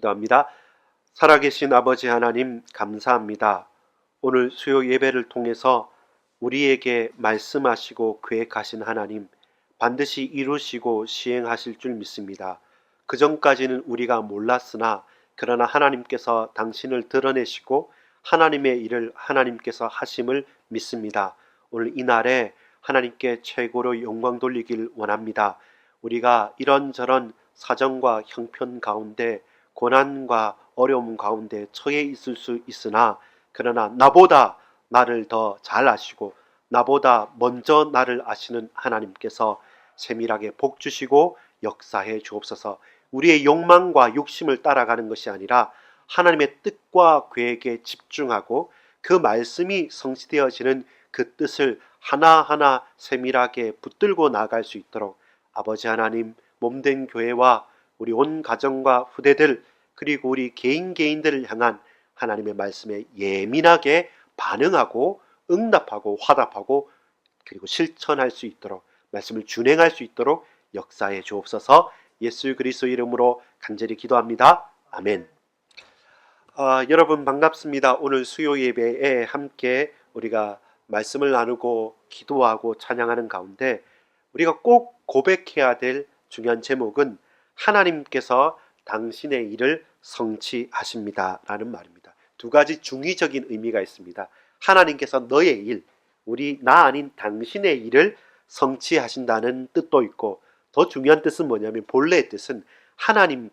기도합니다. 살아계신 아버지 하나님 감사합니다. 오늘 수요 예배를 통해서 우리에게 말씀하시고 계획하신 하나님 반드시 이루시고 시행하실 줄 믿습니다. 그전까지는 우리가 몰랐으나 그러나 하나님께서 당신을 드러내시고 하나님의 일을 하나님께서 하심을 믿습니다. 오늘 이 날에 하나님께 최고로 영광 돌리길 원합니다. 우리가 이런저런 사정과 형편 가운데 고난과 어려움 가운데 처해 있을 수 있으나 그러나 나보다 나를 더 잘 아시고 나보다 먼저 나를 아시는 하나님께서 세밀하게 복 주시고 역사해 주옵소서. 우리의 욕망과 욕심을 따라가는 것이 아니라 하나님의 뜻과 계획에 집중하고 그 말씀이 성취되어지는 그 뜻을 하나하나 세밀하게 붙들고 나아갈 수 있도록 아버지 하나님 몸된 교회와 우리 온 가정과 후대들 그리고 우리 개인들을 향한 하나님의 말씀에 예민하게 반응하고 응답하고 화답하고 그리고 실천할 수 있도록 말씀을 준행할 수 있도록 역사해 주옵소서. 예수 그리스도 이름으로 간절히 기도합니다. 아멘. 여러분 반갑습니다. 오늘 수요 예배에 함께 우리가 말씀을 나누고 기도하고 찬양하는 가운데 우리가 꼭 고백해야 될 중요한 제목은 하나님께서 당신의 일을 성취하십니다 라는 말입니다. 두 가지 중의적인 의미가 있습니다. 하나님께서 너의 일, 나 아닌 당신의 일을 성취하신다는 뜻도 있고 더 중요한 뜻은 뭐냐면 본래의 뜻은 하나님은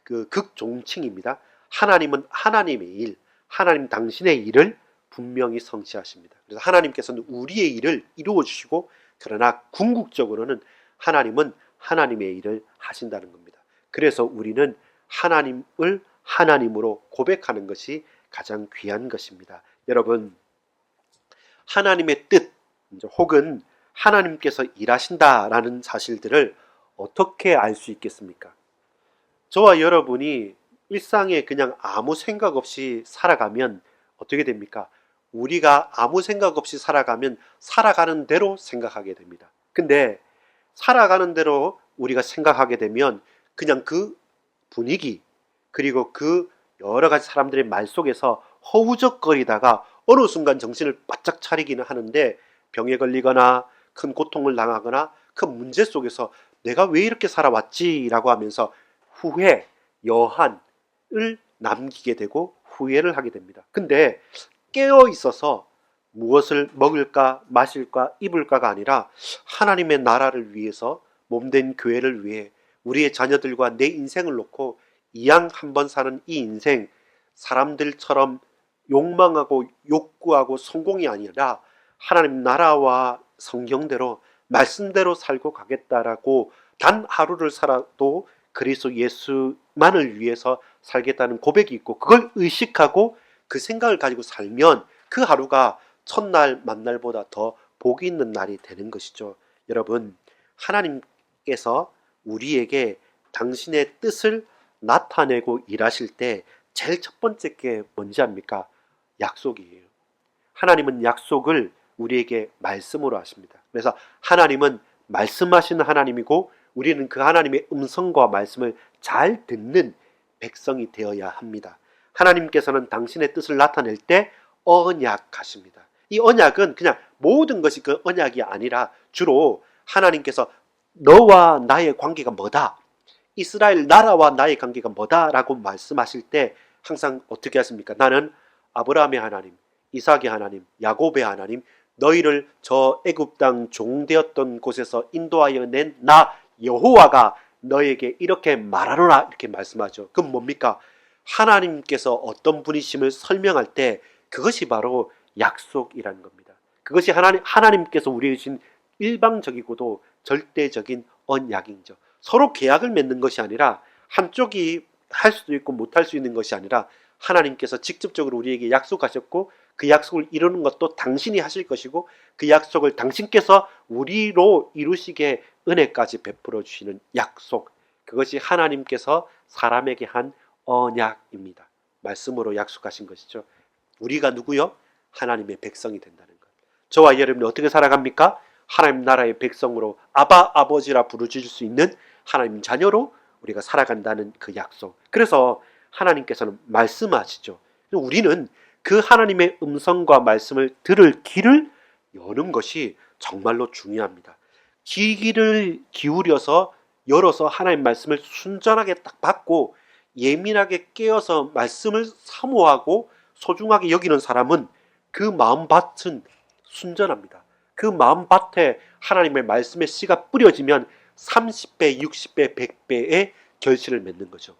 그 극종칭입니다. 하나님은 하나님의 일, 하나님 당신의 일을 분명히 성취하십니다. 그래서 하나님께서는 우리의 일을 이루어 주시고 그러나 궁극적으로는 하나님은 하나님의 일을 하신다는 겁니다. 그래서 우리는 하나님을 하나님으로 고백하는 것이 가장 귀한 것입니다. 여러분, 하나님의 뜻 혹은 하나님께서 일하신다라는 사실들을 어떻게 알 수 있겠습니까? 저와 여러분이 일상에 그냥 아무 생각 없이 살아가면 어떻게 됩니까? 우리가 아무 생각 없이 살아가면 살아가는 대로 생각하게 됩니다. 근데 살아가는 대로 우리가 생각하게 되면 그냥 그 분위기 그리고 그 여러 가지 사람들의 말 속에서 허우적거리다가 어느 순간 정신을 바짝 차리기는 하는데 병에 걸리거나 큰 고통을 당하거나 큰 문제 속에서 내가 왜 이렇게 살아왔지? 라고 하면서 후회, 여한을 남기게 되고 후회를 하게 됩니다. 근데 깨어 있어서 무엇을 먹을까, 마실까, 입을까가 아니라 하나님의 나라를 위해서 몸된 교회를 위해 우리의 자녀들과 내 인생을 놓고 이왕 한번 사는 이 인생 사람들처럼 욕망하고 욕구하고 성공이 아니라 하나님 나라와 성경대로 말씀대로 살고 가겠다라고 단 하루를 살아도 그리스도 예수만을 위해서 살겠다는 고백이 있고 그걸 의식하고 그 생각을 가지고 살면 그 하루가 첫날 만날보다 더 복이 있는 날이 되는 것이죠. 여러분, 하나님께서 우리에게 당신의 뜻을 나타내고 일하실 때 제일 첫 번째 게 뭔지 압니까? 약속이에요. 하나님은 약속을 우리에게 말씀으로 하십니다. 그래서 하나님은 말씀하시는 하나님이고 우리는 그 하나님의 음성과 말씀을 잘 듣는 백성이 되어야 합니다. 하나님께서는 당신의 뜻을 나타낼 때 언약하십니다. 이 언약은 그냥 모든 것이 그 언약이 아니라 주로 하나님께서 너와 나의 관계가 뭐다, 이스라엘 나라와 나의 관계가 뭐다 라고 말씀하실 때 항상 어떻게 하십니까? 나는 아브라함의 하나님, 이삭의 하나님, 야곱의 하나님, 너희를 저 애굽 땅 종되었던 곳에서 인도하여 낸 나 여호와가 너에게 이렇게 말하노라 이렇게 말씀하죠. 그럼 뭡니까? 하나님께서 어떤 분이심을 설명할 때 그것이 바로 약속이라는 겁니다. 그것이 하나님께서 우리에게 주신 일방적이고도 절대적인 언약이죠. 서로 계약을 맺는 것이 아니라 한쪽이 할 수도 있고 못할 수 있는 것이 아니라 하나님께서 직접적으로 우리에게 약속하셨고 그 약속을 이루는 것도 당신이 하실 것이고 그 약속을 당신께서 우리로 이루시게 은혜까지 베풀어 주시는 약속, 그것이 하나님께서 사람에게 한 언약입니다. 말씀으로 약속하신 것이죠. 우리가 누구요? 하나님의 백성이 된다는 것. 저와 여러분이 어떻게 살아갑니까? 하나님 나라의 백성으로 아버지라 부르실 수 있는 하나님 자녀로 우리가 살아간다는 그 약속. 그래서 하나님께서는 말씀하시죠. 우리는 그 하나님의 음성과 말씀을 들을 귀를 여는 것이 정말로 중요합니다. 귀를 기울여서 열어서 하나님 말씀을 순전하게 딱 받고 예민하게 깨어서 말씀을 사모하고 소중하게 여기는 사람은 그 마음밭은 순전합니다. 그 마음밭에 하나님의 말씀의 씨가 뿌려지면 30배, 60배, 100배의 결실을 맺는 거죠.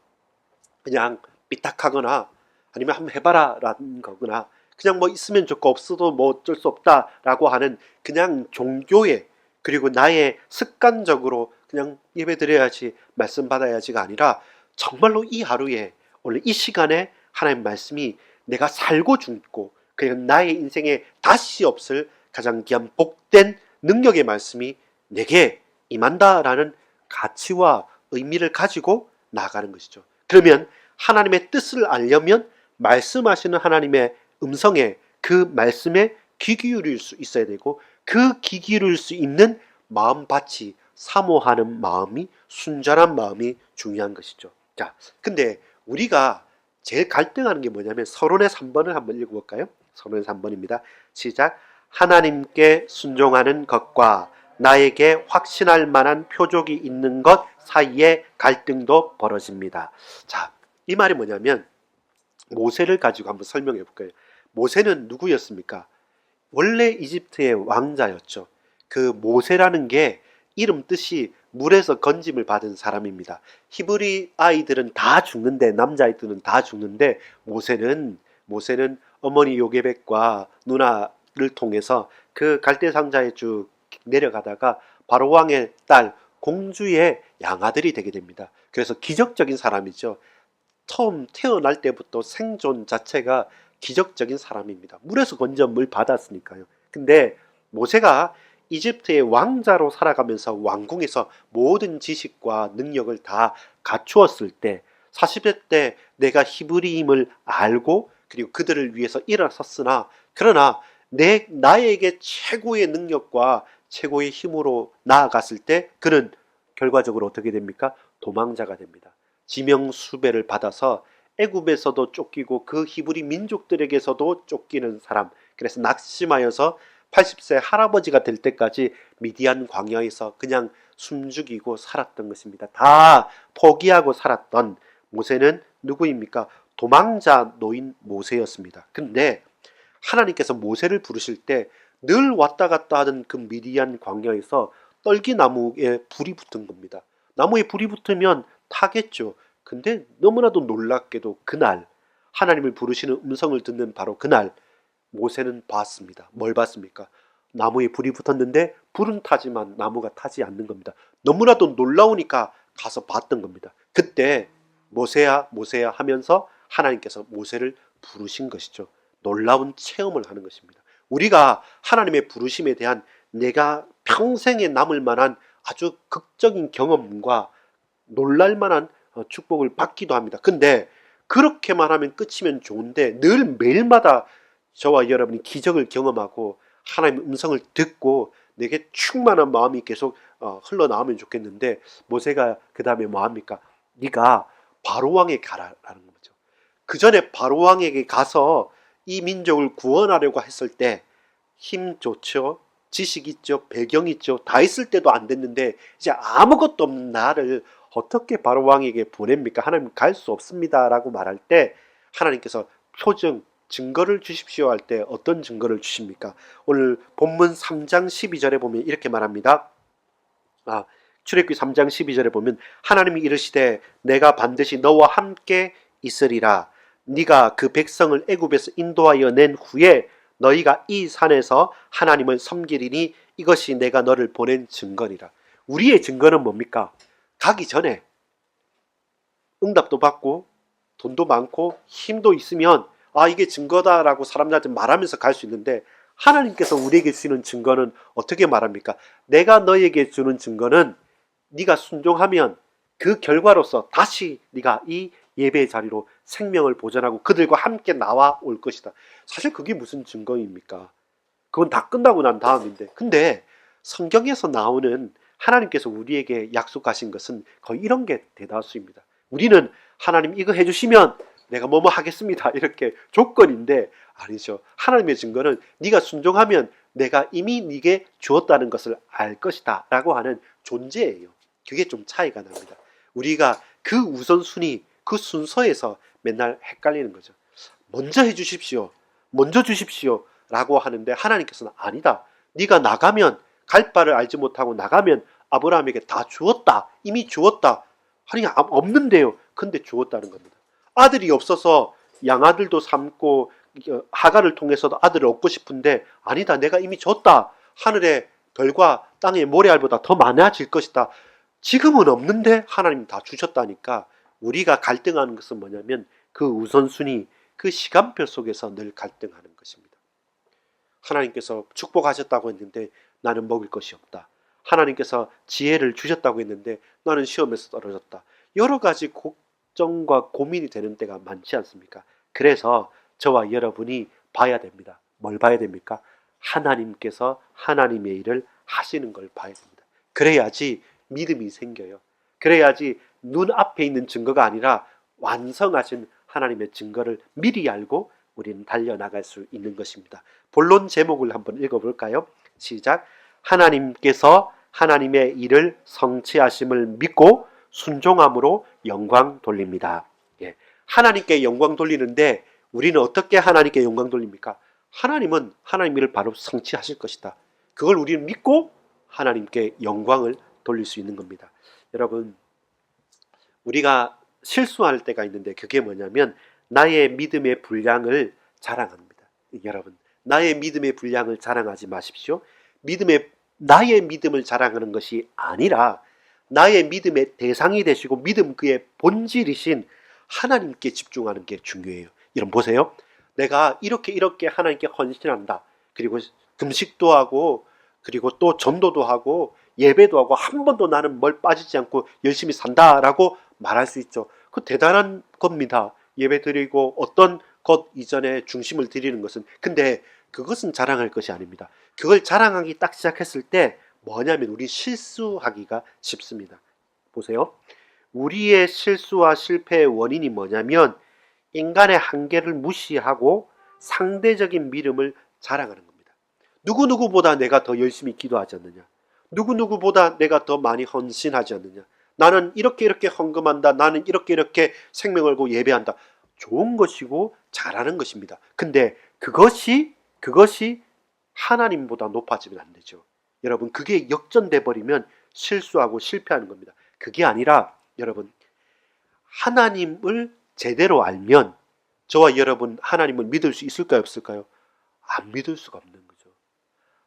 그냥 삐딱하거나 아니면 한번 해봐라 라는 거거나 그냥 뭐 있으면 좋고 없어도 뭐 어쩔 수 없다라고 하는 그냥 종교의 그리고 나의 습관적으로 그냥 예배 드려야지 말씀 받아야지가 아니라 정말로 이 하루에 원래 이 시간에 하나님 말씀이 내가 살고 죽고 그리고 나의 인생에 다시 없을 가장 귀한 복된 능력의 말씀이 내게 임한다라는 가치와 의미를 가지고 나아가는 것이죠. 그러면 하나님의 뜻을 알려면 말씀하시는 하나님의 음성에 그 말씀에 귀 기울일 수 있어야 되고 그 귀 기울일 수 있는 마음밭이 사모하는 마음이 순전한 마음이 중요한 것이죠. 자, 근데 우리가 제일 갈등하는 게 뭐냐면 서론의 3번을 한번 읽어볼까요? 서론의 3번입니다. 시작. 하나님께 순종하는 것과 나에게 확신할 만한 표적이 있는 것 사이에 갈등도 벌어집니다. 자, 이 말이 뭐냐면 모세를 가지고 한번 설명해 볼까요? 모세는 누구였습니까? 원래 이집트의 왕자였죠. 그 모세라는 게 이름 뜻이 물에서 건짐을 받은 사람입니다. 히브리 아이들은 다 죽는데 남자아이들은 다 죽는데 모세는 어머니 요게벳과 누나를 통해서 그 갈대 상자에 쭉 내려가다가 바로 왕의 딸 공주의 양아들이 되게 됩니다. 그래서 기적적인 사람이죠. 처음 태어날 때부터 생존 자체가 기적적인 사람입니다. 물에서 건져 물 받았으니까요. 근데 모세가 이집트의 왕자로 살아가면서 왕궁에서 모든 지식과 능력을 다 갖추었을 때 40대 때 내가 히브리임을 알고 그리고 그들을 위해서 일어섰으나 그러나 나에게 최고의 능력과 최고의 힘으로 나아갔을 때 그는 결과적으로 어떻게 됩니까? 도망자가 됩니다. 지명수배를 받아서 애굽에서도 쫓기고 그 히브리 민족들에게서도 쫓기는 사람. 그래서 낙심하여서 80세 할아버지가 될 때까지 미디안 광야에서 그냥 숨죽이고 살았던 것입니다. 다 포기하고 살았던 모세는 누구입니까? 도망자 노인 모세였습니다. 근데 하나님께서 모세를 부르실 때 늘 왔다 갔다 하던 그 미디안 광야에서 떨기나무에 불이 붙은 겁니다. 나무에 불이 붙으면 타겠죠. 근데 너무나도 놀랍게도 그날 하나님을 부르시는 음성을 듣는 바로 그날 모세는 봤습니다. 뭘 봤습니까? 나무에 불이 붙었는데 불은 타지만 나무가 타지 않는 겁니다. 너무나도 놀라우니까 가서 봤던 겁니다. 그때 모세야 모세야 하면서 하나님께서 모세를 부르신 것이죠. 놀라운 체험을 하는 것입니다. 우리가 하나님의 부르심에 대한 내가 평생에 남을 만한 아주 극적인 경험과 놀랄 만한 축복을 받기도 합니다. 근데 그렇게만 하면 끝이면 좋은데 늘 매일마다 저와 여러분이 기적을 경험하고 하나님의 음성을 듣고 내게 충만한 마음이 계속 흘러나오면 좋겠는데 모세가 그 다음에 뭐합니까? 네가 바로왕에 가라라는 거죠. 그 전에 바로왕에게 가서 이 민족을 구원하려고 했을 때 힘 좋죠, 지식 있죠, 배경 있죠, 다 있을 때도 안 됐는데 이제 아무것도 없는 나를 어떻게 바로왕에게 보냅니까? 하나님 갈 수 없습니다 라고 말할 때 하나님께서 표정, 증거를 주십시오 할 때 어떤 증거를 주십니까? 오늘 본문 3장 12절에 보면 이렇게 말합니다. 출애굽기 3장 12절에 보면 하나님이 이르시되 내가 반드시 너와 함께 있으리라. 네가 그 백성을 애굽에서 인도하여 낸 후에 너희가 이 산에서 하나님을 섬기리니 이것이 내가 너를 보낸 증거니라. 우리의 증거는 뭡니까? 가기 전에 응답도 받고 돈도 많고 힘도 있으면 이게 증거다라고 사람들한테 말하면서 갈 수 있는데 하나님께서 우리에게 주시는 증거는 어떻게 말합니까? 내가 너에게 주는 증거는 네가 순종하면 그 결과로서 다시 네가 이 예배의 자리로 생명을 보존하고 그들과 함께 나와 올 것이다. 사실 그게 무슨 증거입니까? 그건 다 끝나고 난 다음인데. 근데 성경에서 나오는 하나님께서 우리에게 약속하신 것은 거의 이런 게 대다수입니다. 우리는 하나님 이거 해주시면 내가 뭐뭐 하겠습니다, 이렇게 조건인데, 아니죠. 하나님의 증거는 네가 순종하면 내가 이미 네게 주었다는 것을 알 것이다 라고 하는 존재예요. 그게 좀 차이가 납니다. 우리가 그 우선순위, 그 순서에서 맨날 헷갈리는 거죠. 먼저 해주십시오, 먼저 주십시오 라고 하는데, 하나님께서는 아니다. 네가 나가면, 갈 바를 알지 못하고 나가면 아브라함에게 다 주었다, 이미 주었다. 아니, 없는데요. 근데 주었다는 겁니다. 아들이 없어서 양아들도 삼고 하가를 통해서도 아들을 얻고 싶은데, 아니다, 내가 이미 줬다. 하늘의 별과 땅의 모래알보다 더 많아질 것이다. 지금은 없는데 하나님 다 주셨다니까. 우리가 갈등하는 것은 뭐냐면 그 우선순위, 그 시간표 속에서 늘 갈등하는 것입니다. 하나님께서 축복하셨다고 했는데 나는 먹을 것이 없다. 하나님께서 지혜를 주셨다고 했는데 나는 시험에서 떨어졌다. 여러 가지 걱정과 고민이 되는 때가 많지 않습니까? 그래서 저와 여러분이 봐야 됩니다. 뭘 봐야 됩니까? 하나님께서 하나님의 일을 하시는 걸 봐야 됩니다. 그래야지 믿음이 생겨요. 그래야지 눈앞에 있는 증거가 아니라 완성하신 하나님의 증거를 미리 알고 우리는 달려나갈 수 있는 것입니다. 본론 제목을 한번 읽어볼까요? 시작. 하나님께서 하나님의 일을 성취하심을 믿고 순종함으로 영광 돌립니다. 예. 하나님께 영광 돌리는데 우리는 어떻게 하나님께 영광 돌립니까? 하나님은 하나님 일을 바로 성취하실 것이다. 그걸 우리는 믿고 하나님께 영광을 돌릴 수 있는 겁니다. 여러분, 우리가 실수할 때가 있는데 그게 뭐냐면 나의 믿음의 분량을 자랑합니다. 여러분, 나의 믿음의 분량을 자랑하지 마십시오. 나의 믿음을 자랑하는 것이 아니라 나의 믿음의 대상이 되시고 믿음 그의 본질이신 하나님께 집중하는 게 중요해요. 여러분 보세요. 내가 이렇게 하나님께 헌신한다. 그리고 금식도 하고 그리고 또 전도도 하고 예배도 하고 한 번도 나는 뭘 빠지지 않고 열심히 산다라고 말할 수 있죠. 그 대단한 겁니다. 예배 드리고 어떤 것 이전에 중심을 드리는 것은. 근데 그것은 자랑할 것이 아닙니다. 그걸 자랑하기 딱 시작했을 때 뭐냐면 우리 실수하기가 쉽습니다. 보세요. 우리의 실수와 실패의 원인이 뭐냐면 인간의 한계를 무시하고 상대적인 믿음을 자랑하는 겁니다. 누구누구보다 내가 더 열심히 기도하지 않느냐, 누구누구보다 내가 더 많이 헌신하지 않느냐, 나는 이렇게 헌금한다, 나는 이렇게 생명을 걸고 예배한다. 좋은 것이고 잘하는 것입니다. 근데 그것이 하나님보다 높아지면 안 되죠. 여러분, 그게 역전돼 버리면 실수하고 실패하는 겁니다. 그게 아니라 여러분, 하나님을 제대로 알면 저와 여러분 하나님을 믿을 수 있을까요, 없을까요? 안 믿을 수가 없는 거죠.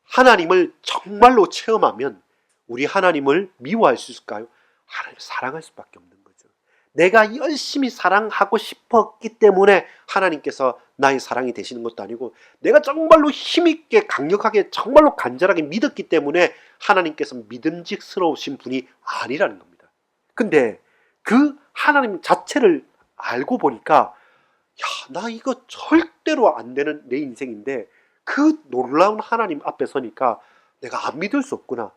하나님을 정말로 체험하면 우리 하나님을 미워할 수 있을까요? 하나님을 사랑할 수밖에 없는 거죠. 내가 열심히 사랑하고 싶었기 때문에 하나님께서 나의 사랑이 되시는 것도 아니고, 내가 정말로 힘있게 강력하게 정말로 간절하게 믿었기 때문에 하나님께서 믿음직스러우신 분이 아니라는 겁니다. 근데 그 하나님 자체를 알고 보니까 나 이거 절대로 안 되는 내 인생인데 그 놀라운 하나님 앞에 서니까 내가 안 믿을 수 없구나.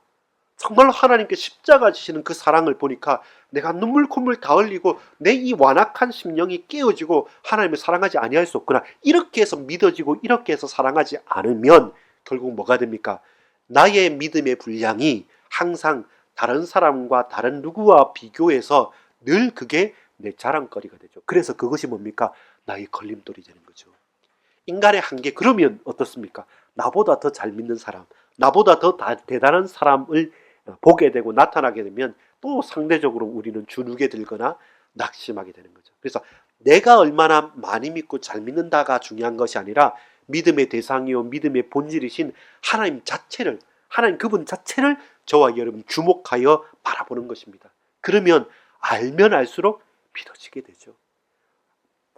정말로 하나님께 십자가 지시는 그 사랑을 보니까 내가 눈물 콧물 다 흘리고 내 이 완악한 심령이 깨어지고 하나님을 사랑하지 아니할 수 없구나. 이렇게 해서 믿어지고 이렇게 해서 사랑하지 않으면 결국 뭐가 됩니까? 나의 믿음의 분량이 항상 다른 사람과 다른 누구와 비교해서 늘 그게 내 자랑거리가 되죠. 그래서 그것이 뭡니까? 나의 걸림돌이 되는 거죠. 인간의 한계. 그러면 어떻습니까? 나보다 더 잘 믿는 사람, 나보다 더 대단한 사람을 보게 되고 나타나게 되면 또 상대적으로 우리는 주눅에 들거나 낙심하게 되는 거죠. 그래서 내가 얼마나 많이 믿고 잘 믿는다가 중요한 것이 아니라 믿음의 대상이요 믿음의 본질이신 하나님 자체를, 하나님 그분 자체를 저와 여러분 주목하여 바라보는 것입니다. 그러면 알면 알수록 믿어지게 되죠.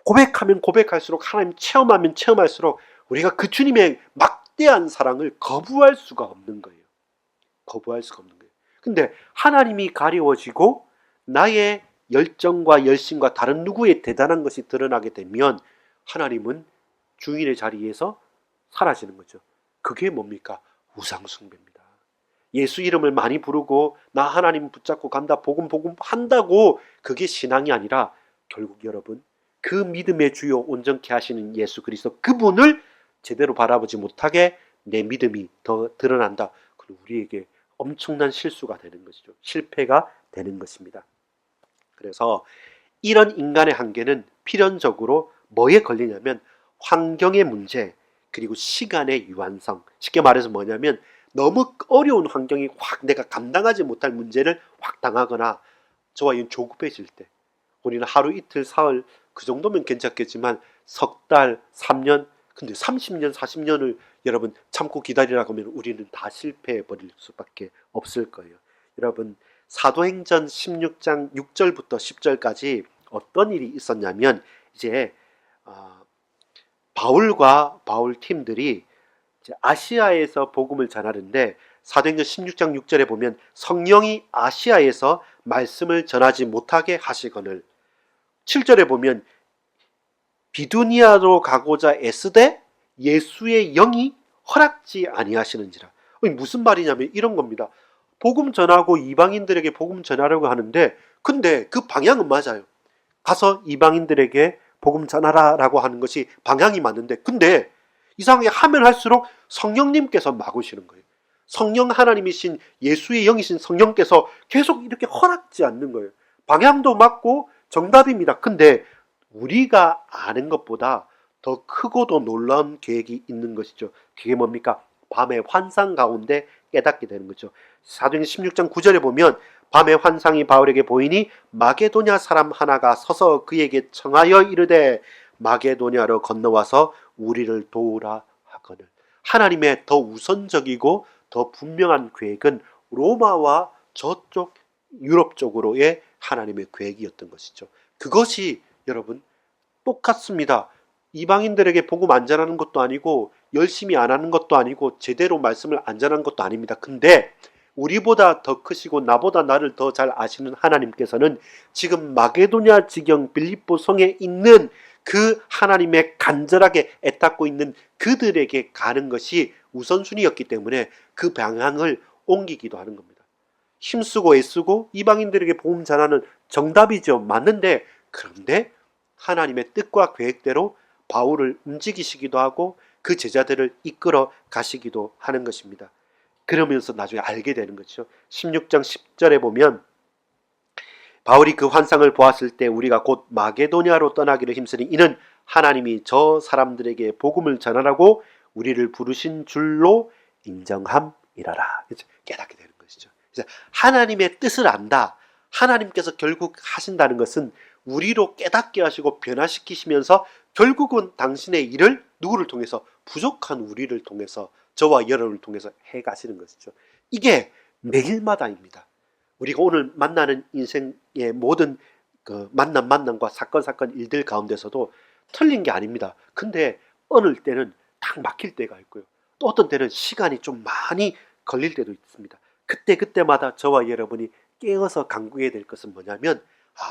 고백하면 고백할수록, 하나님 체험하면 체험할수록 우리가 그 주님의 막대한 사랑을 거부할 수가 없는 거예요. 거부할 수가 없는 거예요. 근데 하나님이 가리워지고 나의 열정과 열심과 다른 누구의 대단한 것이 드러나게 되면 하나님은 주인의 자리에서 사라지는 거죠. 그게 뭡니까? 우상숭배입니다. 예수 이름을 많이 부르고 나 하나님 붙잡고 간다, 복음 한다고 그게 신앙이 아니라 결국 여러분 그 믿음의 주요 온전케 하시는 예수 그리스도 그분을 제대로 바라보지 못하게 내 믿음이 더 드러난다. 그리고 우리에게 엄청난 실수가 되는 것이죠. 실패가 되는 것입니다. 그래서 이런 인간의 한계는 필연적으로 뭐에 걸리냐면 환경의 문제, 그리고 시간의 유한성. 쉽게 말해서 뭐냐면 너무 어려운 환경이 확 내가 감당하지 못할 문제를 확 당하거나 저와 이 조급해질 때, 우리는 하루 이틀 사흘 그 정도면 괜찮겠지만 석 달, 3년, 근데 30년, 40년을 여러분 참고 기다리라고 하면 우리는 다 실패해 버릴 수밖에 없을 거예요. 여러분 사도행전 16장 6절부터 10절까지 어떤 일이 있었냐면 이제 바울과 바울 팀들이 이제 아시아에서 복음을 전하는데 사도행전 16장 6절에 보면 성령이 아시아에서 말씀을 전하지 못하게 하시거늘, 7절에 보면 비두니아로 가고자 애쓰되 예수의 영이 허락지 아니하시는지라. 무슨 말이냐면 이런 겁니다. 복음 전하고 이방인들에게 복음 전하려고 하는데 근데 그 방향은 맞아요. 가서 이방인들에게 복음 전하라 라고 하는 것이 방향이 맞는데 근데 이상하게 하면 할수록 성령님께서 막으시는 거예요. 성령 하나님이신 예수의 영이신 성령께서 계속 이렇게 허락지 않는 거예요. 방향도 맞고 정답입니다. 근데 우리가 아는 것보다 더 크고도 놀라운 계획이 있는 것이죠. 그게 뭡니까? 밤의 환상 가운데 깨닫게 되는 거죠. 사도행전 16장 9절에 보면 밤의 환상이 바울에게 보이니 마게도냐 사람 하나가 서서 그에게 청하여 이르되 마게도냐로 건너와서 우리를 도우라 하거늘. 하나님의 더 우선적이고 더 분명한 계획은 로마와 저쪽 유럽 쪽으로의 하나님의 계획이었던 것이죠. 그것이 여러분 똑같습니다. 이방인들에게 복음 안 전하는 것도 아니고 열심히 안 하는 것도 아니고 제대로 말씀을 안 전하는 것도 아닙니다. 근데 우리보다 더 크시고 나보다 나를 더 잘 아시는 하나님께서는 지금 마게도냐 지경 빌립보 성에 있는 그 하나님의 간절하게 애닦고 있는 그들에게 가는 것이 우선순위였기 때문에 그 방향을 옮기기도 하는 겁니다. 힘쓰고 애쓰고 이방인들에게 복음 전하는 정답이죠. 맞는데 그런데 하나님의 뜻과 계획대로 바울을 움직이시기도 하고 그 제자들을 이끌어 가시기도 하는 것입니다. 그러면서 나중에 알게 되는 거죠. 16장 10절에 보면 바울이 그 환상을 보았을 때 우리가 곧 마게도냐로 떠나기를 힘쓰니 이는 하나님이 저 사람들에게 복음을 전하라고 우리를 부르신 줄로 인정함이라라. 깨닫게 되는 것이죠. 하나님의 뜻을 안다. 하나님께서 결국 하신다는 것은 우리로 깨닫게 하시고 변화시키시면서 결국은 당신의 일을 누구를 통해서? 부족한 우리를 통해서, 저와 여러분을 통해서 해가시는 것이죠. 이게 매일마다입니다. 우리가 오늘 만나는 인생의 모든 그 만남과 사건 일들 가운데서도 틀린 게 아닙니다. 근데 어느 때는 딱 막힐 때가 있고요. 또 어떤 때는 시간이 좀 많이 걸릴 때도 있습니다. 그때마다 저와 여러분이 깨어서 간구해야 될 것은 뭐냐면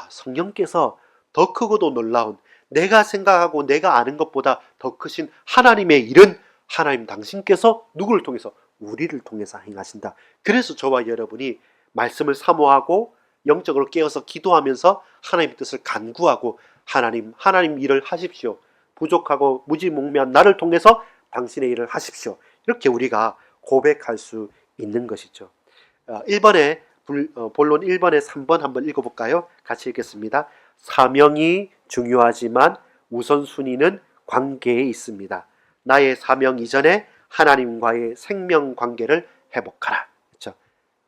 성령께서 더 크고도 놀라운 내가 생각하고 내가 아는 것보다 더 크신 하나님의 일은 하나님 당신께서 누구를 통해서? 우리를 통해서 행하신다. 그래서 저와 여러분이 말씀을 사모하고 영적으로 깨어서 기도하면서 하나님의 뜻을 간구하고 하나님 일을 하십시오. 부족하고 무지몽매한 나를 통해서 당신의 일을 하십시오. 이렇게 우리가 고백할 수 있는 것이죠. 1번에 본론 1번에 3번 한번 읽어볼까요? 같이 읽겠습니다. 사명이 중요하지만 우선순위는 관계에 있습니다. 나의 사명 이전에 하나님과의 생명 관계를 회복하라. 그렇죠?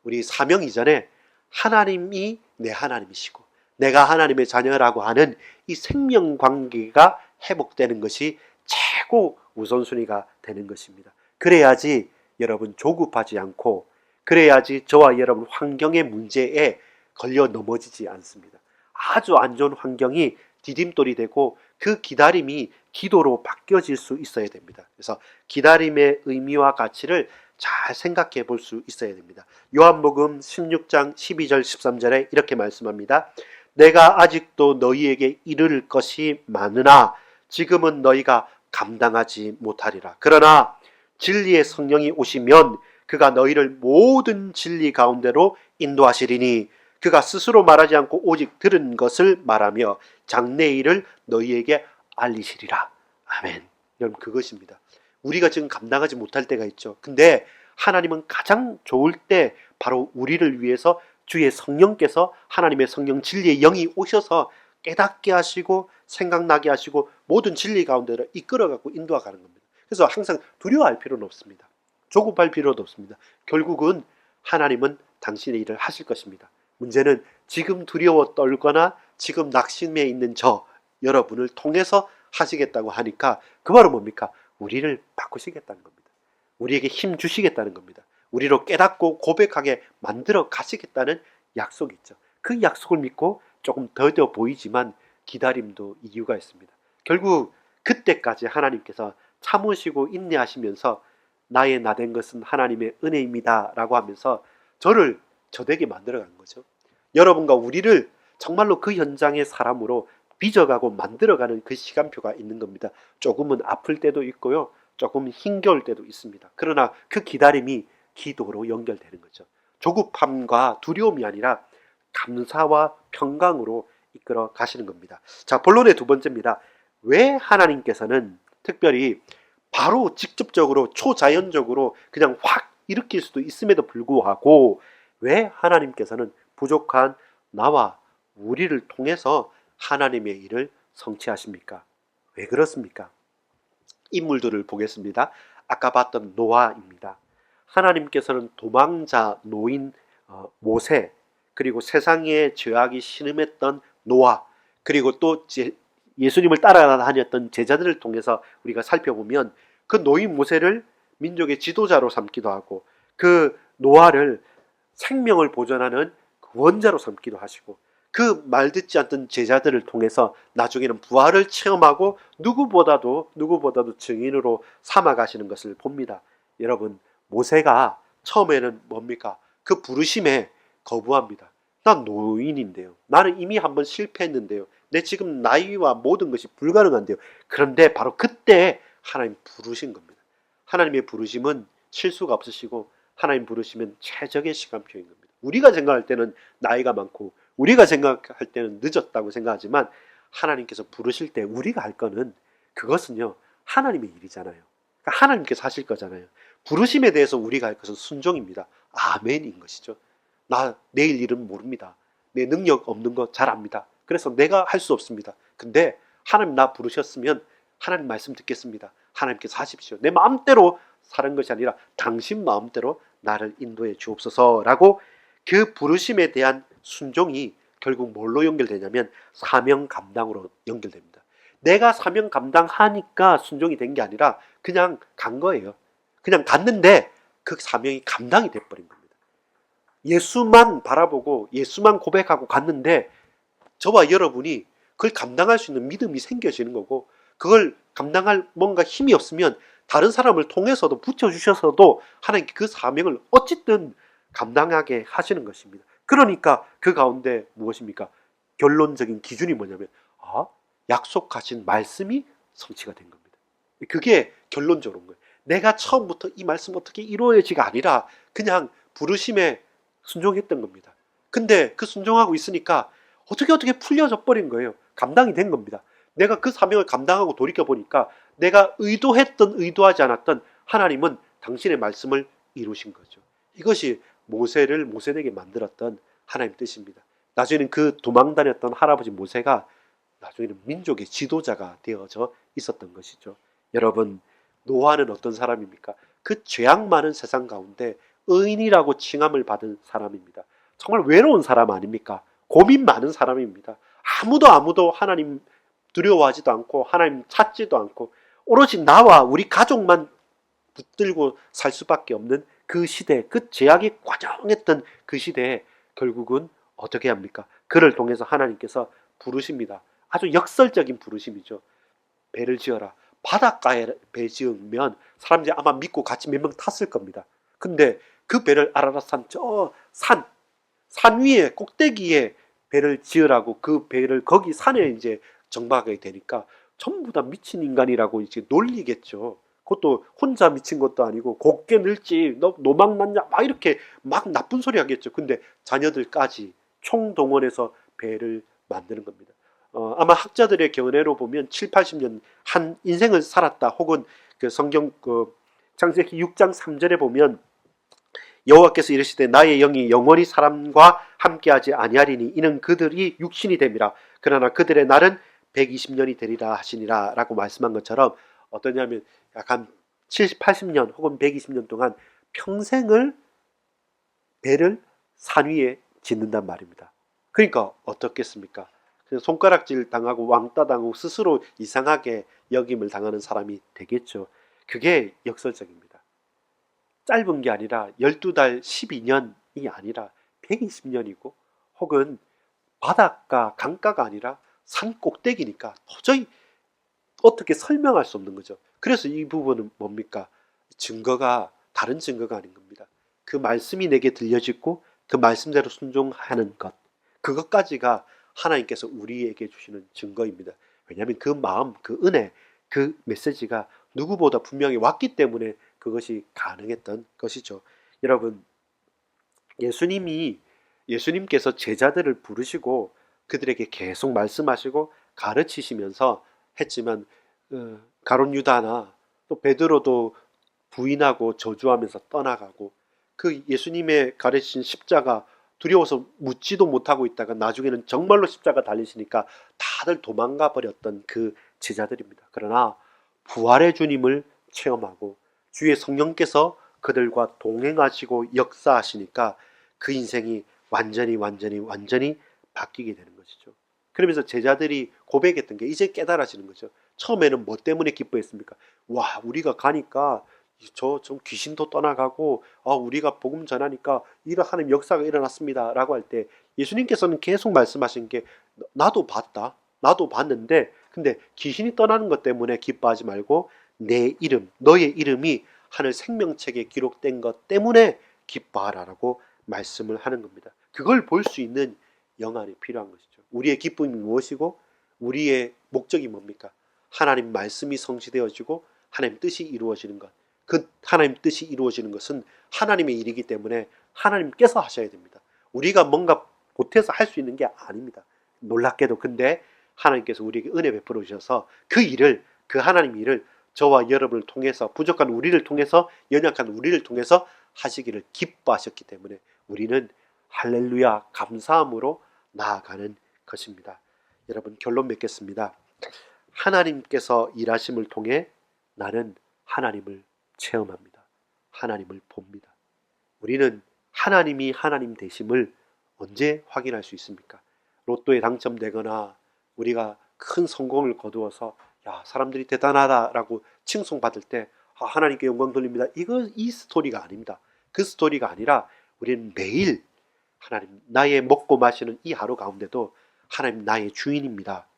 우리 사명 이전에 하나님이 내 하나님이시고 내가 하나님의 자녀라고 하는 이 생명 관계가 회복되는 것이 최고 우선순위가 되는 것입니다. 그래야지 여러분 조급하지 않고 그래야지 저와 여러분 환경의 문제에 걸려 넘어지지 않습니다. 아주 안 좋은 환경이 디딤돌이 되고 그 기다림이 기도로 바뀌어질 수 있어야 됩니다. 그래서 기다림의 의미와 가치를 잘 생각해 볼 수 있어야 됩니다. 요한복음 16장 12절 13절에 이렇게 말씀합니다. 내가 아직도 너희에게 이를 것이 많으나 지금은 너희가 감당하지 못하리라. 그러나 진리의 성령이 오시면 그가 너희를 모든 진리 가운데로 인도하시리니 그가 스스로 말하지 않고 오직 들은 것을 말하며 장래일을 너희에게 알리시리라. 아멘. 여러분, 그것입니다. 우리가 지금 감당하지 못할 때가 있죠. 근데 하나님은 가장 좋을 때 바로 우리를 위해서 주의 성령께서, 하나님의 성령 진리의 영이 오셔서 깨닫게 하시고 생각나게 하시고 모든 진리 가운데로 이끌어가고 인도하가는 겁니다. 그래서 항상 두려워할 필요는 없습니다. 조급할 필요도 없습니다. 결국은 하나님은 당신의 일을 하실 것입니다. 문제는 지금 두려워 떨거나 지금 낙심해 있는 저 여러분을 통해서 하시겠다고 하니까 그 말은 뭡니까? 우리를 바꾸시겠다는 겁니다. 우리에게 힘 주시겠다는 겁니다. 우리로 깨닫고 고백하게 만들어 가시겠다는 약속이 있죠. 그 약속을 믿고 조금 더뎌 보이지만 기다림도 이유가 있습니다. 결국 그때까지 하나님께서 참으시고 인내하시면서 나의 나된 것은 하나님의 은혜입니다 라고 하면서 저를 저되게 만들어간 거죠. 여러분과 우리를 정말로 그 현장의 사람으로 빚어가고 만들어가는 그 시간표가 있는 겁니다. 조금은 아플 때도 있고요, 조금 힘겨울 때도 있습니다. 그러나 그 기다림이 기도로 연결되는 거죠. 조급함과 두려움이 아니라 감사와 평강으로 이끌어 가시는 겁니다. 자, 본론의 두 번째입니다. 왜 하나님께서는 특별히 바로 직접적으로 초자연적으로 그냥 확 일으킬 수도 있음에도 불구하고 왜 하나님께서는 부족한 나와 우리를 통해서 하나님의 일을 성취하십니까? 왜 그렇습니까? 인물들을 보겠습니다. 아까 봤던 노아입니다. 하나님께서는 도망자 노인 모세, 그리고 세상에 죄악이 신음했던 노아, 그리고 또 예수님을 따라다녔던 제자들을 통해서 우리가 살펴보면 그 노인 모세를 민족의 지도자로 삼기도 하고 그 노아를 생명을 보존하는 원자로 삼기도 하시고 그 말 듣지 않던 제자들을 통해서 나중에는 부활을 체험하고 누구보다도 증인으로 삼아가시는 것을 봅니다. 여러분, 모세가 처음에는 뭡니까? 그 부르심에 거부합니다. 난 노인인데요. 나는 이미 한번 실패했는데요. 내 지금 나이와 모든 것이 불가능한데요. 그런데 바로 그때 하나님 부르신 겁니다. 하나님의 부르심은 실수가 없으시고 하나님 부르시면 최적의 시간표인 겁니다. 우리가 생각할 때는 나이가 많고 우리가 생각할 때는 늦었다고 생각하지만 하나님께서 부르실 때 우리가 할 거는 그것은요, 하나님의 일이잖아요. 그러니까 하나님께서 하실 거잖아요. 부르심에 대해서 우리가 할 것은 순종입니다. 아멘인 것이죠. 나 내일 일은 모릅니다. 내 능력 없는 거 잘 압니다. 그래서 내가 할 수 없습니다. 근데 하나님 나 부르셨으면 하나님 말씀 듣겠습니다. 하나님께서 하십시오. 내 마음대로 사는 것이 아니라 당신 마음대로 나를 인도해 주옵소서라고 그 부르심에 대한 순종이 결국 뭘로 연결되냐면 사명 감당으로 연결됩니다. 내가 사명 감당하니까 순종이 된 게 아니라 그냥 간 거예요. 그냥 갔는데 그 사명이 감당이 돼버린 겁니다. 예수만 바라보고 예수만 고백하고 갔는데 저와 여러분이 그걸 감당할 수 있는 믿음이 생겨지는 거고, 그걸 감당할 뭔가 힘이 없으면 다른 사람을 통해서도 붙여주셔서도 하나님 그 사명을 어쨌든 감당하게 하시는 것입니다. 그러니까 그 가운데 무엇입니까? 결론적인 기준이 뭐냐면 약속하신 말씀이 성취가 된 겁니다. 그게 결론적으로 거예요. 내가 처음부터 이 말씀 어떻게 이루어지가 아니라 그냥 부르심에 순종했던 겁니다. 근데 그 순종하고 있으니까 어떻게 풀려져 버린 거예요. 감당이 된 겁니다. 내가 그 사명을 감당하고 돌이켜보니까 내가 의도했던 의도하지 않았던 하나님은 당신의 말씀을 이루신 거죠. 이것이 모세를 모세되게 만들었던 하나님 뜻입니다. 나중에는 그 도망다녔던 할아버지 모세가 나중에는 민족의 지도자가 되어져 있었던 것이죠. 여러분, 노아는 어떤 사람입니까? 그 죄악 많은 세상 가운데 의인이라고 칭함을 받은 사람입니다. 정말 외로운 사람 아닙니까? 고민 많은 사람입니다. 아무도 하나님 두려워하지도 않고 하나님 찾지도 않고 오로지 나와 우리 가족만 붙들고 살 수밖에 없는 그 시대, 그 죄악이 과정했던 그 시대에 결국은 어떻게 합니까? 그를 통해서 하나님께서 부르십니다. 아주 역설적인 부르심이죠. 배를 지어라. 바닷가에 배 지으면 사람들이 아마 믿고 같이 몇 명 탔을 겁니다. 근데 그 배를 아라랏산 산 위에 꼭대기에 배를 지으라고 그 배를 거기 산에 이제 정박하게 되니까 전부 다 미친 인간이라고 이제 놀리겠죠. 그것도 혼자 미친 것도 아니고 곱게 늙지 너 노망 났냐 막 이렇게 막 나쁜 소리 하겠죠. 근데 자녀들까지 총동원해서 배를 만드는 겁니다. 아마 학자들의 견해로 보면 7, 80년 한 인생을 살았다 혹은 그 성경 창세기 6장 3절에 보면 여호와께서 이르시되 나의 영이 영원히 사람과 함께하지 아니하리니 이는 그들이 육신이 됨이라 그러나 그들의 날은 120년이 되리라 하시니라 라고 말씀한 것처럼 어떠냐면 약간 70, 80년 혹은 120년 동안 평생을 배를 산 위에 짓는단 말입니다. 그러니까 어떻겠습니까? 손가락질 당하고 왕따 당하고 스스로 이상하게 여김을 당하는 사람이 되겠죠. 그게 역설적입니다. 짧은 게 아니라 12달 12년이 아니라 120년이고 혹은 바닷가 강가가 아니라 산 꼭대기니까 도저히 어떻게 설명할 수 없는 거죠. 그래서 이 부분은 뭡니까? 증거가 다른 증거가 아닌 겁니다. 그 말씀이 내게 들려지고 그 말씀대로 순종하는 것, 그것까지가 하나님께서 우리에게 주시는 증거입니다. 왜냐하면 그 마음, 그 은혜, 그 메시지가 누구보다 분명히 왔기 때문에 그것이 가능했던 것이죠. 여러분, 예수님께서 제자들을 부르시고 그들에게 계속 말씀하시고 가르치시면서 했지만 가룟 유다나 또 베드로도 부인하고 저주하면서 떠나가고 그 예수님의 가르치신 십자가 두려워서 묻지도 못하고 있다가 나중에는 정말로 십자가 달리시니까 다들 도망가 버렸던 그 제자들입니다. 그러나 부활의 주님을 체험하고 주의 성령께서 그들과 동행하시고 역사하시니까 그 인생이 완전히 바뀌게 되는 것이죠. 그러면서 제자들이 고백했던 게 이제 깨달아지는 거죠. 처음에는 뭐 때문에 기뻐했습니까? 와, 우리가 가니까 좀 귀신도 떠나가고 우리가 복음 전하니까 이런 하나님 역사가 일어났습니다 라고 할 때 예수님께서는 계속 말씀하신 게 나도 봤다. 나도 봤는데 근데 귀신이 떠나는 것 때문에 기뻐하지 말고 내 이름, 너의 이름이 하늘 생명책에 기록된 것 때문에 기뻐하라라고 말씀을 하는 겁니다. 그걸 볼 수 있는 영안이 필요한 것이죠. 우리의 기쁨이 무엇이고 우리의 목적이 뭡니까? 하나님 말씀이 성취되어지고 하나님 뜻이 이루어지는 것. 그 하나님 뜻이 이루어지는 것은 하나님의 일이기 때문에 하나님께서 하셔야 됩니다. 우리가 뭔가 보태서 할 수 있는 게 아닙니다. 놀랍게도 근데 하나님께서 우리에게 은혜 베풀어 주셔서 그 하나님 일을 저와 여러분을 통해서 부족한 우리를 통해서 연약한 우리를 통해서 하시기를 기뻐하셨기 때문에 우리는 할렐루야 감사함으로 나아가는 것입니다. 여러분 결론 맺겠습니다. 하나님께서 일하심을 통해 나는 하나님을 체험합니다. 하나님을 봅니다. 우리는 하나님이 하나님 되심을 언제 확인할 수 있습니까? 로또에 당첨되거나 우리가 큰 성공을 거두어서 야 사람들이 대단하다라고 칭송받을 때 하나님께 영광 돌립니다. 이 스토리가 아닙니다. 그 스토리가 아니라 우리는 매일 하나님 나의 먹고 마시는 이 하루 가운데도 하나님 나의 주인입니다.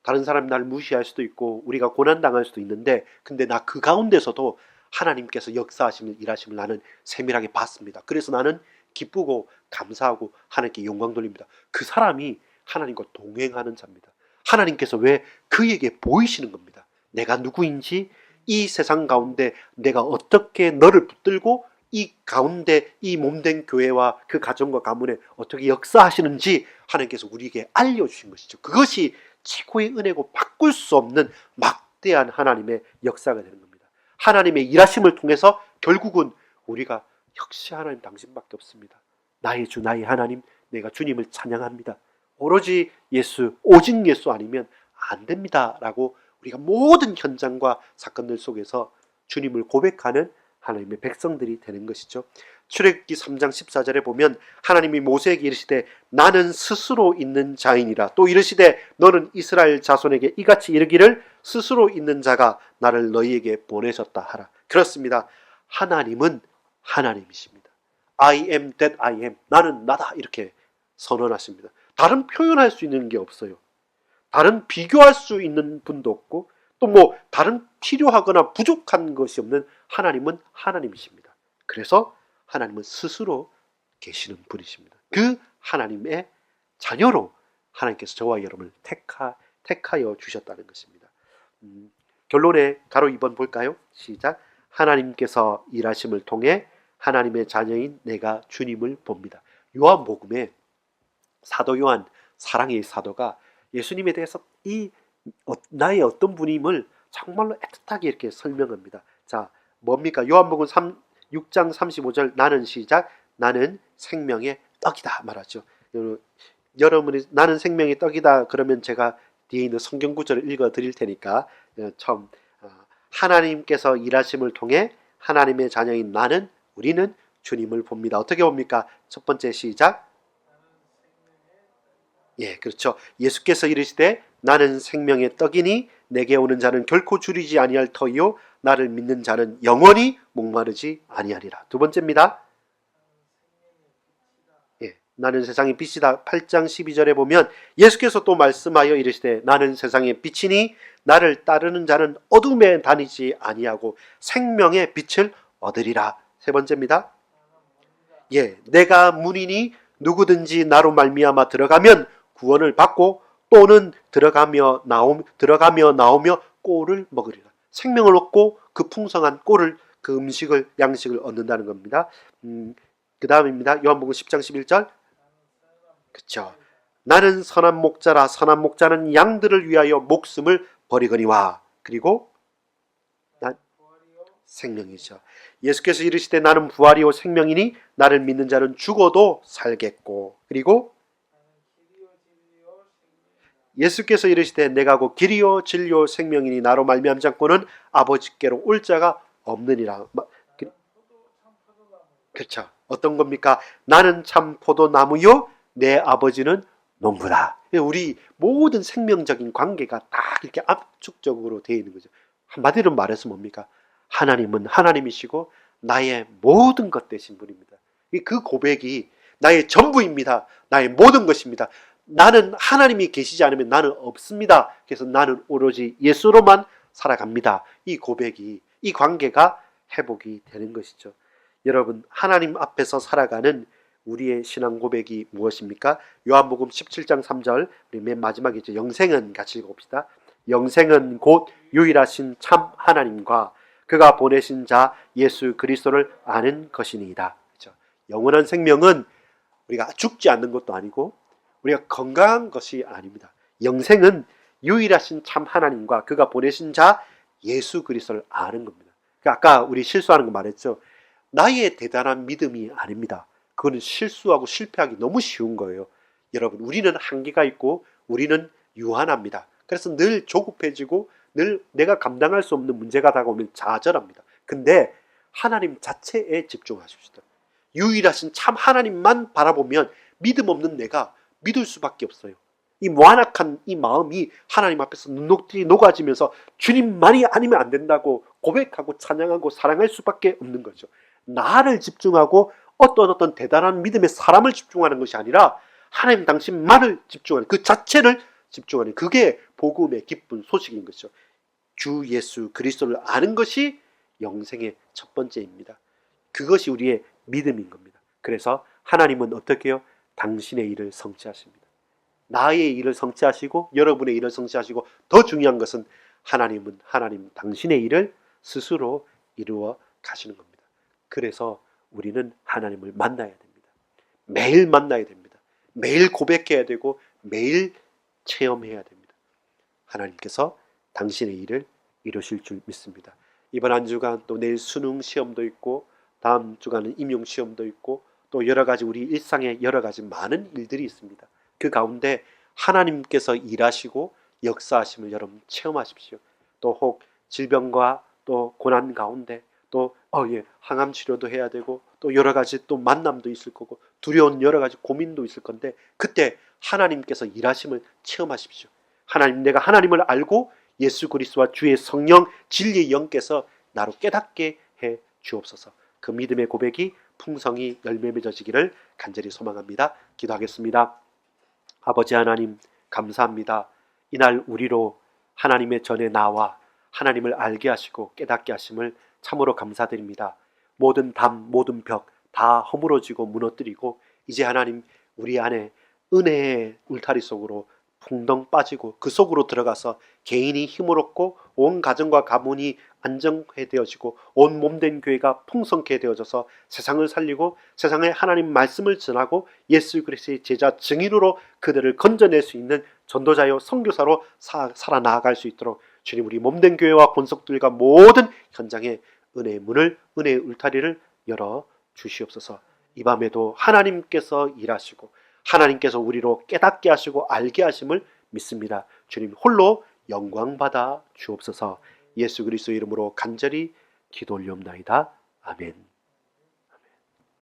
다른 사람이 나를 무시할 수도 있고 우리가 고난당할 수도 있는데 근데 나 그 가운데서도 하나님께서 역사하심을 일하심을 나는 세밀하게 봤습니다. 그래서 나는 기쁘고 감사하고 하나님께 영광 돌립니다. 그 사람이 하나님과 동행하는 자입니다. 하나님께서 왜 그에게 보이시는 겁니다. 내가 누구인지 이 세상 가운데 내가 어떻게 너를 붙들고 이 가운데 이 몸된 교회와 그 가정과 가문에 어떻게 역사하시는지 하나님께서 우리에게 알려주신 것이죠. 그것이 최고의 은혜고 바꿀 수 없는 막대한 하나님의 역사가 되는 겁니다. 하나님의 일하심을 통해서 결국은 우리가 역시 하나님 당신밖에 없습니다. 나의 주 나의 하나님 내가 주님을 찬양합니다. 오로지 예수 오직 예수 아니면 안 됩니다 라고 우리가 모든 현장과 사건들 속에서 주님을 고백하는 하나님의 백성들이 되는 것이죠. 출애굽기 3장 14절에 보면 하나님이 모세에게 이르시되 나는 스스로 있는 자이니라 또 이르시되 너는 이스라엘 자손에게 이같이 이르기를 스스로 있는 자가 나를 너희에게 보내셨다 하라. 그렇습니다. 하나님은 하나님이십니다. I am that I am. 나는 나다 이렇게 선언하십니다. 다른 표현할 수 있는 게 없어요. 다른 비교할 수 있는 분도 없고 또 뭐 다른 필요하거나 부족한 것이 없는 하나님은 하나님이십니다. 그래서 하나님은 스스로 계시는 분이십니다. 그 하나님의 자녀로 하나님께서 저와 여러분을 택하여 주셨다는 것입니다. 결론에 가로 2번 볼까요? 시작. 하나님께서 일하심을 통해 하나님의 자녀인 내가 주님을 봅니다. 요한복음에 사도 요한, 사랑의 사도가 예수님에 대해서 나의 어떤 분임을 정말로 애틋하게 이렇게 설명합니다. 자, 뭡니까? 요한복음 6장 35절 나는 시작. 나는 생명의 떡이다 말하죠. 여러분이 나는 생명의 떡이다 그러면 제가 뒤에 있는 성경 구절을 읽어 드릴 테니까 처음 하나님께서 일하심을 통해 하나님의 자녀인 우리는 주님을 봅니다. 어떻게 봅니까? 첫 번째 시작. 예, 그렇죠. 예수께서 이르시되 나는 생명의 떡이니 내게 오는 자는 결코 줄이지 아니할 터이요 나를 믿는 자는 영원히 목마르지 아니하리라. 두 번째입니다. 예, 나는 세상의 빛이다. 8장 12절에 보면 예수께서 또 말씀하여 이르시되 나는 세상의 빛이니 나를 따르는 자는 어둠에 다니지 아니하고 생명의 빛을 얻으리라. 세 번째입니다. 예, 내가 문이니 누구든지 나로 말미암아 들어가면 구원을 받고 또는 들어가며 나오며 꼴을 먹으리라. 생명을 얻고 그 풍성한 꼴을 그 음식을 양식을 얻는다는 겁니다. 그 다음입니다. 요한복음 10장 11절. 그렇죠. 나는 선한 목자라 선한 목자는 양들을 위하여 목숨을 버리거니와. 그리고 생명이죠. 예수께서 이르시되 나는 부활이요 생명이니 나를 믿는 자는 죽어도 살겠고. 그리고 예수께서 이르시되 내가 곧 길이요 진리요 생명이니 나로 말미암지 않고는 아버지께로 올 자가 없느니라. 그렇죠. 어떤 겁니까? 나는 참 포도나무요 내 아버지는 농부다. 우리 모든 생명적인 관계가 딱 이렇게 압축적으로 되어 있는 거죠. 한마디로 말해서 뭡니까? 하나님은 하나님이시고 나의 모든 것 되신 분입니다. 그 고백이 나의 전부입니다. 나의 모든 것입니다. 나는 하나님이 계시지 않으면 나는 없습니다. 그래서 나는 오로지 예수로만 살아갑니다. 이 고백이, 이 관계가 회복이 되는 것이죠. 여러분, 하나님 앞에서 살아가는 우리의 신앙 고백이 무엇입니까? 요한복음 17장 3절 우리 맨 마지막이죠. 영생은 같이 읽어봅시다. 영생은 곧 유일하신 참 하나님과 그가 보내신 자 예수 그리스도를 아는 것이니이다. 그렇죠? 영원한 생명은 우리가 죽지 않는 것도 아니고 우리가 건강한 것이 아닙니다. 영생은 유일하신 참 하나님과 그가 보내신 자 예수 그리스도를 아는 겁니다. 아까 우리 실수하는 거 말했죠. 나의 대단한 믿음이 아닙니다. 그거는 실수하고 실패하기 너무 쉬운 거예요. 여러분, 우리는 한계가 있고 우리는 유한합니다. 그래서 늘 조급해지고 늘 내가 감당할 수 없는 문제가 다가오면 좌절합니다. 근데 하나님 자체에 집중하십시다. 유일하신 참 하나님만 바라보면 믿음 없는 내가 믿을 수밖에 없어요. 이 완악한 이 마음이 하나님 앞에서 눈녹들이 녹아지면서 주님만이 아니면 안 된다고 고백하고 찬양하고 사랑할 수밖에 없는 거죠. 나를 집중하고 어떤 대단한 믿음의 사람을 집중하는 것이 아니라 하나님 당신만을 집중하는 그 자체를 집중하는 그게 복음의 기쁜 소식인 것이죠. 주 예수 그리스도를 아는 것이 영생의 첫 번째입니다. 그것이 우리의 믿음인 겁니다. 그래서 하나님은 어떻게 해요? 당신의 일을 성취하십니다. 나의 일을 성취하시고 여러분의 일을 성취하시고 더 중요한 것은 하나님은 당신의 일을 스스로 이루어 가시는 겁니다. 그래서 우리는 하나님을 만나야 됩니다. 매일 만나야 됩니다. 매일 고백해야 되고 매일 체험해야 됩니다. 하나님께서 당신의 일을 이루실 줄 믿습니다. 이번 한 주간 또 내일 수능 시험도 있고 다음 주간은 임용 시험도 있고 또 여러 가지 우리 일상에 여러 가지 많은 일들이 있습니다. 그 가운데 하나님께서 일하시고 역사하심을 여러분 체험하십시오. 또 혹 질병과 또 고난 가운데 또 항암 치료도 해야 되고 또 여러 가지 또 만남도 있을 거고 두려운 여러 가지 고민도 있을 건데 그때 하나님께서 일하심을 체험하십시오. 내가 하나님을 알고 예수 그리스도와 주의 성령 진리의 영께서 나로 깨닫게 해 주옵소서. 그 믿음의 고백이 풍성히 열매 맺어지기를 간절히 소망합니다. 기도하겠습니다. 아버지 하나님 감사합니다. 이날 우리로 하나님의 전에 나와 하나님을 알게 하시고 깨닫게 하심을 참으로 감사드립니다. 모든 담, 모든 벽 다 허물어지고 무너뜨리고 이제 하나님 우리 안에 은혜의 울타리 속으로 풍덩 빠지고 그 속으로 들어가서 개인이 힘을 얻고 온 가정과 가문이 안정되어지고 온 몸된 교회가 풍성케 되어져서 세상을 살리고 세상에 하나님 말씀을 전하고 예수 그리스도의 제자 증인으로 그들을 건져낼 수 있는 전도자요 선교사로 살아나갈 수 있도록 주님 우리 몸된 교회와 권속들과 모든 현장에 은혜의 문을 은혜의 울타리를 열어 주시옵소서. 이 밤에도 하나님께서 일하시고 하나님께서 우리로 깨닫게 하시고 알게 하심을 믿습니다. 주님 홀로 영광받아 주옵소서. 예수 그리스도 이름으로 간절히 기도 올리옵나이다. 아멘.